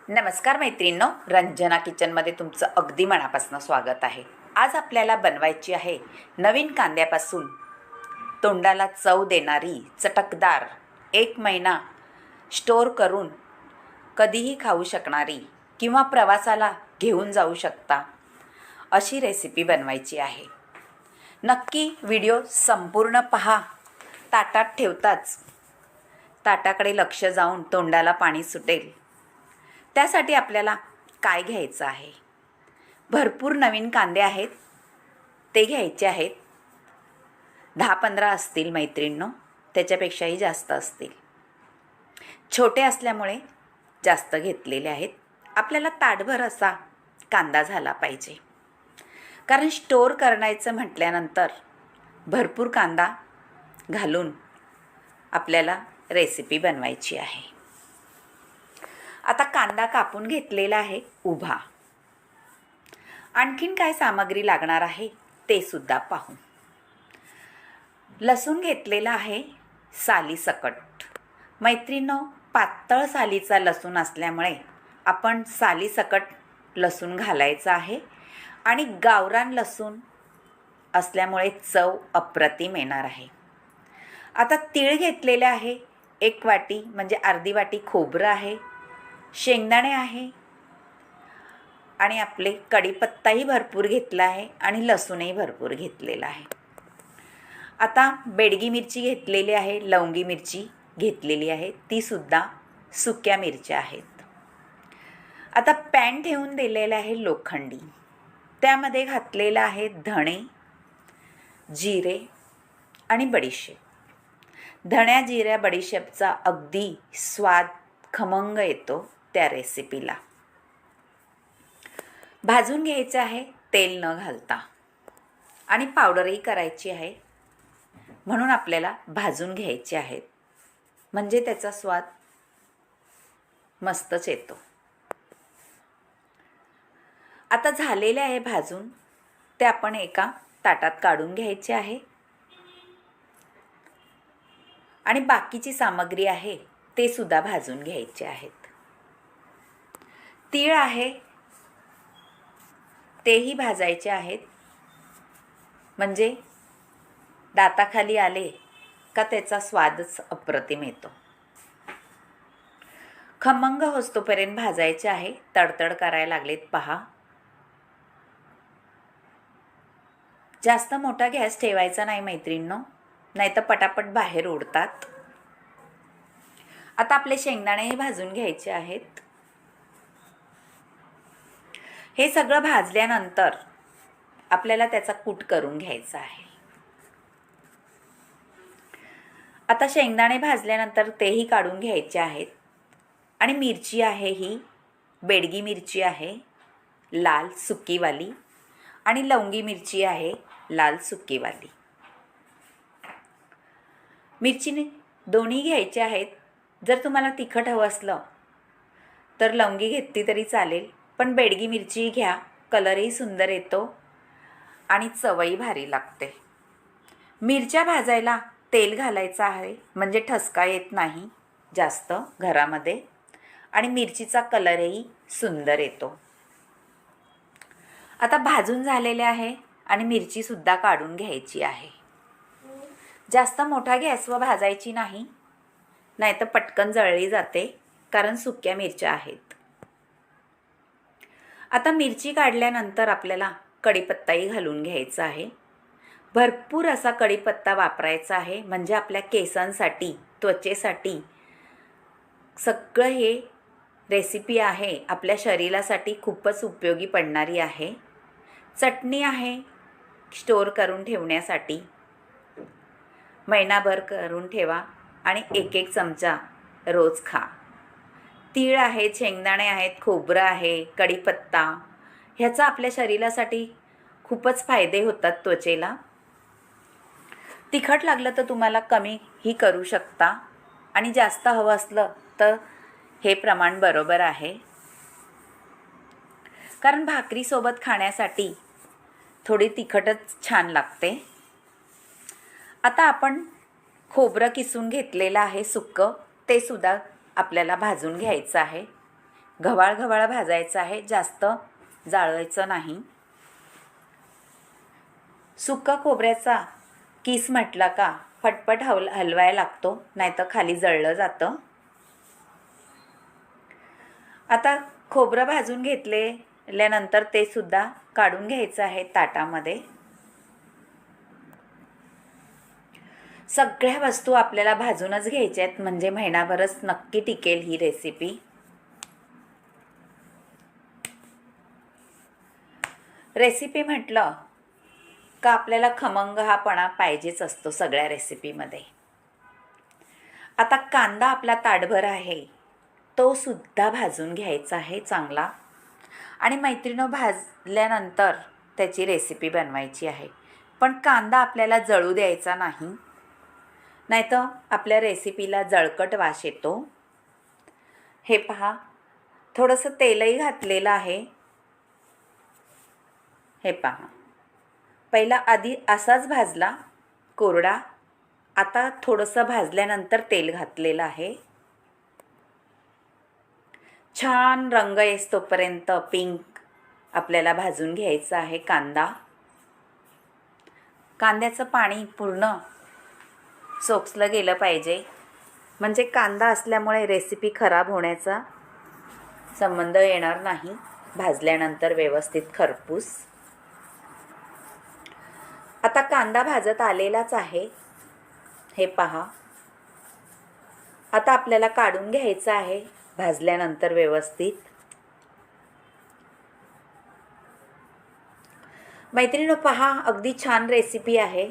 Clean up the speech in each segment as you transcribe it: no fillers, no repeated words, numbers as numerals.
नमस्कार मैत्रिणींनो, रंजना किचनमध्ये तुमचं अगदी मनापासून स्वागत आहे। आज आपल्याला बनवायची आहे नवीन कांद्यापासून तोंडाला चव देणारी चटकदार 1 महिना स्टोर करून कधीही खाऊ शकणारी किंवा प्रवासाला घेऊन जाऊ शकता अशी रेसिपी बनवायची आहे। नक्की व्हिडिओ संपूर्ण पहा। ताटात ठेवताच ताटाकडे लक्ष जाऊन तोंडाला पाणी सुटेल। त्यासाठी आपल्याला काय घ्यायचं आहे? भरपूर नवीन कांदे आहेत, ते घ्यायचे आहेत। 10-15 असतील मैत्रिणींनो, त्याच्यापेक्षाही जास्त असतील। छोटे असल्यामुळे जास्त घेतलेले आहेत। आपल्याला ताटभर असा कांदा झाला पाहिजे, कारण स्टोर करायचं म्हटल्यानंतर भरपूर कांदा घालून आपल्याला रेसिपी बनवायची आहे। आता कांदा कापून घेतलेला आहे उभा। आणखीन काय सामग्री लागणार आहे ते सुद्धा पाहू। लसूण घेतलेला आहे सालीसकट। मैत्रिणींनो, पातळ सालीचा लसूण असल्यामुळे आपण सालीसकट लसूण घालायचा आहे आणि गावरान लसूण असल्यामुळे चव अप्रतिम येणार आहे। आता तीळ घेतलेले आहे 1 वाटी, म्हणजे अर्धी वाटी खोबरं आहे, शेंगदाणे आहे आणि आपले कढीपत्ताही भरपूर घेतला आहे आणि लसूणही भरपूर घेतलेला आहे। आता बेडगी मिरची घेतलेली आहे, लवंगी मिरची घेतलेली आहे, ती सुद्धा सुक्या मिरच्या आहेत। आता पॅन ठेवून दिलेला आहे लोखंडी, त्यामध्ये घातलेला आहे धणे, जिरे आणि बडीशेप। धण्या जिऱ्या बडीशेपचा अगदी स्वाद खमंग येतो त्या रेसिपीला। भाजून घ्यायचं आहे तेल न घालता, आणि पावडरही करायची आहे, म्हणून आपल्याला भाजून घ्यायचे आहेत, म्हणजे त्याचा स्वाद मस्तच येतो। आता झालेले आहे भाजून, ते आपण एका ताटात काढून घ्यायचे आहे आणि बाकीची सामग्री आहे ते सुद्धा भाजून घ्यायचे आहेत। तीळ आहे तेही भाजायचे आहेत, म्हणजे दाताखाली आले का त्याचा स्वादच अप्रतिम येतो। खमंग होस्तोपर्यंत भाजायचे आहे। तडतड करायला लागलेत पहा। जास्त मोठा गॅस ठेवायचा नाही मैत्रिणींनो, नाहीतर पटापट बाहेर उडतात। आता आपले शेंगदाणेही भाजून घ्यायचे आहेत। हे सगळं भाजल्यानंतर आपल्याला त्याचा कूट करून घ्यायचा आहे। आता शेंगदाणे भाजल्यानंतर तेही काढून घ्यायचे आहेत, आणि मिरची आहे ही बेडगी मिरची आहे लाल सुकीवाली, आणि लवंगी मिरची आहे लाल सुकीवाली। मिरचीने दोन्ही घ्यायचे आहेत। जर तुम्हाला तिखट हवं असलं तर लवंगी घेतली तरी चालेल, पण बेडगी मिरची घ्या, कलरही सुंदर येतो आणि चवही भारी लागते। मिरच्या भाजायला तेल घालायचं आहे, म्हणजे ठसका येत नाही जास्त घरामध्ये, आणि मिरचीचा कलरही सुंदर येतो। आता भाजून झालेले आहे आणि मिरची सुद्धा काढून घ्यायची आहे। जास्त मोठा गॅसवर भाजायची नाही, नाहीतर पटकन जळली जाते, कारण सुक्या मिरच्या आहेत। आता मिरची काढल्यानंतर आपल्याला कढीपत्ताही घालून घ्यायचा आहे। भरपूर असा कढीपत्ता वापरायचा आहे, म्हणजे आपल्या केसांसाठी, त्वचेसाठी सगळं हे रेसिपी आहे आपल्या शरीरासाठी खूपच उपयोगी पडणारी आहे। चटणी आहे स्टोर करून ठेवण्यासाठी, महिनाभर करून ठेवा आणि 1-1 चमचा रोज खा। तीळ आहे, शेंगदाणे आहेत, खोबरं आहे, कढीपत्ता, ह्याचा आपल्या शरीरासाठी खूपच फायदे होतात त्वचेला। तिखट लागलं तर तुम्हाला कमीही करू शकता, आणि जास्त हवं असलं तर हे प्रमाण बरोबर आहे, कारण भाकरीसोबत खाण्यासाठी थोडी तिखटच छान लागते। आता आपण खोबरं किसून घेतलेलं आहे सुक्कं, ते सुद्धा आपल्याला भाजून घ्यायचं आहे। घवाळ घवाळ भाजायचं आहे, जास्त जाळवायचं नाही. सुक्का खोबऱ्याचा किस म्हटला का फटफट हलवायला लागतो, नाहीतर खाली जळलं जातं. आता खोबरं भाजून घेतल्यानंतर ते सुद्धा काढून घ्यायचं आहे ताटामध्ये. सगळ्या वस्तू आपल्याला भाजूनच घ्यायच्या आहेत, म्हणजे महिनाभरच नक्की टिकेल ही रेसिपी. रेसिपी म्हटलं का आपल्याला खमंग हापणा पाहिजेच असतो सगळ्या रेसिपीमध्ये. आता कांदा आपला ताटभर आहे, तो सुद्धा भाजून घ्यायचा आहे चांगला. आणि मैत्रिणीनं भाजल्यानंतर त्याची रेसिपी बनवायची आहे. पण कांदा आपल्याला जळू द्यायचा नाही, नाहीतर आपल्या रेसिपीला जळकट वास येतो. हे पहा, थोडंसं तेलही घातलेलं आहे. हे पहा, पहिला आधी असाच भाजला कोरडा, आता थोडंसं भाजल्यानंतर तेल घातलेलं आहे. छान रंग येतोपर्यंत पिंक आपल्याला भाजून घ्यायचा आहे कांदा. कांद्याचं पाणी पूर्ण सोकलं गेलं पाहिजे, म्हणजे कांदा असल्यामुळे रेसिपी खराब होण्याचा संबंध येणार नाही भाजल्यानंतर व्यवस्थित खरपूस. आता कांदा भाजत आलेलाच आहे. हे पहा, आता आपल्याला काढून घ्यायचं आहे भाजल्यानंतर व्यवस्थित. मैत्रिणींनो पहा, अगदी छान रेसिपी आहे.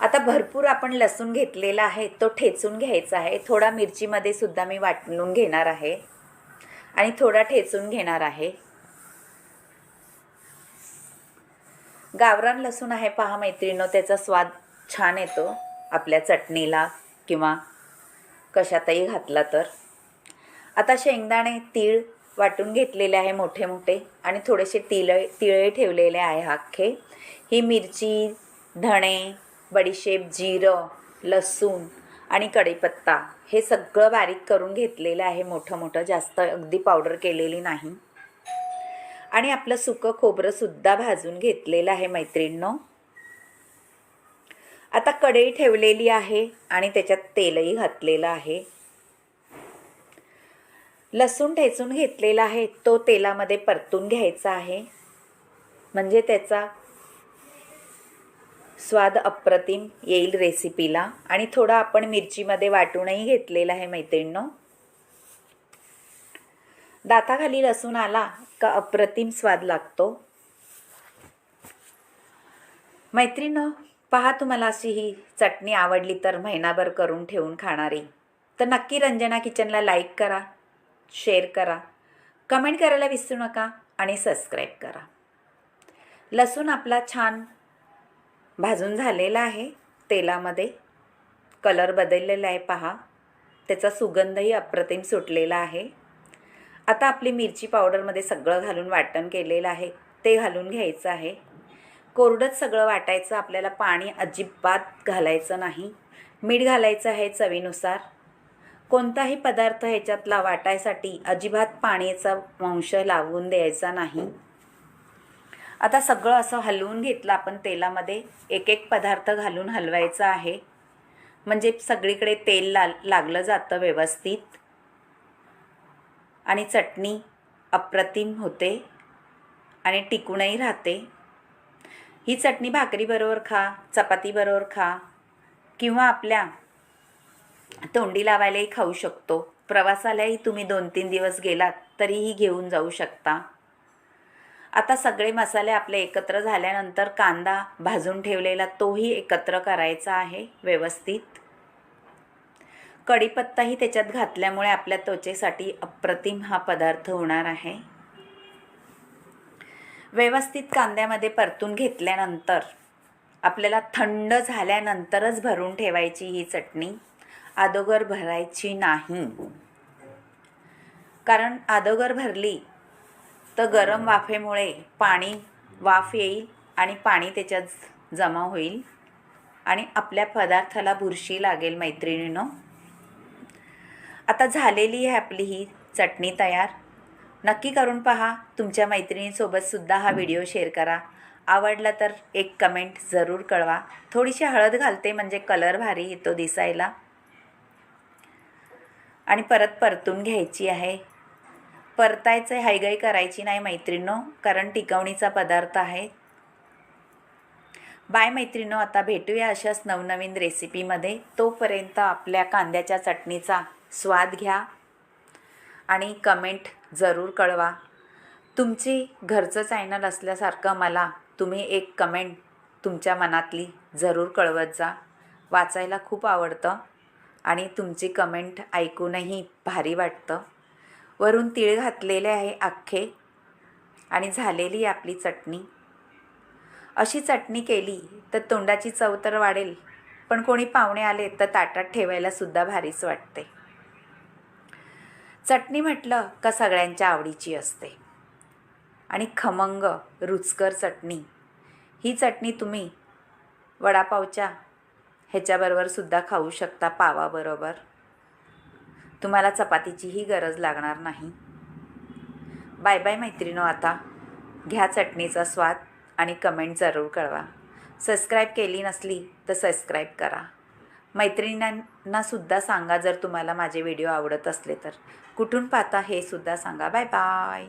आता भरपूर आपण लसूण घेतलेला आहे, तो ठेचून घ्यायचा आहे. थोडा मिरचीमध्ये सुद्धा मी वाटून घेणार आहे आणि थोडा ठेचून घेणार आहे. गावरान लसूण आहे पहा मैत्रिणींनो, त्याचा स्वाद छान येतो आपल्या चटणीला किंवा कशातही घातला तर. आता शेंगदाणे तीळ वाटून घेतलेले आहे मोठे मोठे, आणि थोडेसे तिळे ठेवलेले आहे अख्खे. ही मिरची, धणे, बडीशेप, जिरं, लसूण आणि कढीपत्ता हे सगळं बारीक करून घेतलेलं आहे मोठं मोठं, जास्त अगदी पावडर केलेली नाही. आणि आपलं सुकं खोबरंसुद्धा भाजून घेतलेलं आहे मैत्रिणींनो. आता कढई ठेवलेली आहे आणि त्याच्यात तेलही घातलेलं आहे. लसूण ठेचून घेतलेला आहे, तो तेलामध्ये परतून घ्यायचा आहे, म्हणजे त्याचा स्वाद अप्रतिम येईल रेसिपीला. आणि थोडा आपण मिरचीमध्ये वाटूनही घेतलेला आहे मैत्रिणींनो. दाताखाली लसूण आला का अप्रतिम स्वाद लागतो. मैत्रिणींनो पहा, तुम्हाला अशी ही चटणी आवडली तर महिनाभर करून ठेवून खाणारी, तर नक्की रंजना किचनला लाईक करा, शेअर करा, कमेंट करायला विसरू नका आणि सबस्क्राईब करा. लसूण आपला छान भाजून झालेला आहे तेलामध्ये, कलर बदललेला आहे पहा, त्याचा सुगंधही अप्रतिम सुटलेला आहे. आता आपली मिरची पावडरमध्ये सगळं घालून वाटण केलेलं आहे ते घालून घ्यायचं आहे. कोरडंच सगळं वाटायचं, आपल्याला पाणी अजिबात घालायचं नाही. मीठ घालायचं आहे चवीनुसार. कोणताही पदार्थ ह्याच्यातला वाटायसाठी अजिबात पाण्याचा अंश लावून द्यायचा नाही. आता सगळं असं हलवून घेतलं आपण तेलामध्ये, एक एक पदार्थ घालून हलवायचा आहे, म्हणजे सगळीकडे तेल लागलं जातं व्यवस्थित आणि चटणी अप्रतिम होते आणि टिकूनही राहते. ही चटणी भाकरीबरोबर खा, चपातीबरोबर खा, किंवा आपल्या तोंडी लावायलाही खाऊ शकतो. प्रवासालाही तुम्ही 2-3 दिवस गेलात तरीही घेऊन जाऊ शकता. आता सगळे मसाले आपले एकत्र झाल्यानंतर कांदा भाजून ठेवलेला तोही एकत्र करायचा आहे व्यवस्थित. कढीपत्ताही त्याच्यात घातल्यामुळे आपल्या त्वचेसाठी अप्रतिम हा पदार्थ होणार आहे. व्यवस्थित कांद्यामध्ये परतून घेतल्यानंतर आपल्याला थंड झाल्यानंतरच भरून ठेवायची ही चटणी, अगोदर भरायची नाही. कारण अगोदर भरली तर गरम वाफेमुळे वाफ येईल आणि पाणी त्याच्यात जमा होईल आणि आपल्या पदार्थाला बुरशी लागेल मैत्रिणींनो. आता झालेली आहे आपली ही चटणी तयार. नक्की करून पहा. तुमच्या मैत्रिणींसोबतसुद्धा हा व्हिडिओ शेअर करा. आवडला तर एक कमेंट जरूर कळवा. थोडीशी हळद घालते म्हणजे कलर भारी येतो दिसायला. आणि परत परतून घ्यायची आहे. परतायचं हायगाई करायची नाही मैत्रिणो, कारण टिकवणीचा पदार्थ आहे. बाय मैत्रिणो, आता भेटूया अशाच नवनवीन रेसिपीमध्ये. तोपर्यंत आपल्या कांद्याच्या चटणीचा स्वाद घ्या आणि कमेंट जरूर कळवा. तुमची घरचं चॅनल असल्यासारखं मला तुम्ही एक कमेंट तुमच्या मनातली जरूर कळवत जा. वाचायला खूप आवडतं आणि तुमची कमेंट ऐकूनही भारी वाटतं. वरून तीळ घातलेले आहे अख्खे आणि झालेली आपली चटणी. अशी चटणी केली तर तोंडाची चव तर वाढेल, पण कोणी पाहुणे आले तर ताटात ठेवायला सुद्धा भारीच वाटते. चटणी म्हटलं का सगळ्यांच्या आवडीची असते आणि खमंग रुचकर चटणी. ही चटणी तुम्ही वडापावच्या ह्याच्याबरोबर सुद्धा खाऊ शकता, पावाबरोबर. तुम्हाला चपातीचीही गरज लागणार नाही. बाय बाय मैत्रिणो. आता घ्या चटणीचा स्वाद आणि कमेंट जरूर कळवा. सबस्क्राईब केली नसली तर सबस्क्राईब करा. मैत्रिणींनासुद्धा सांगा जर तुम्हाला माझे व्हिडिओ आवडत असले तर. कुठून पाहता हे सुद्धा सांगा. Bye bye.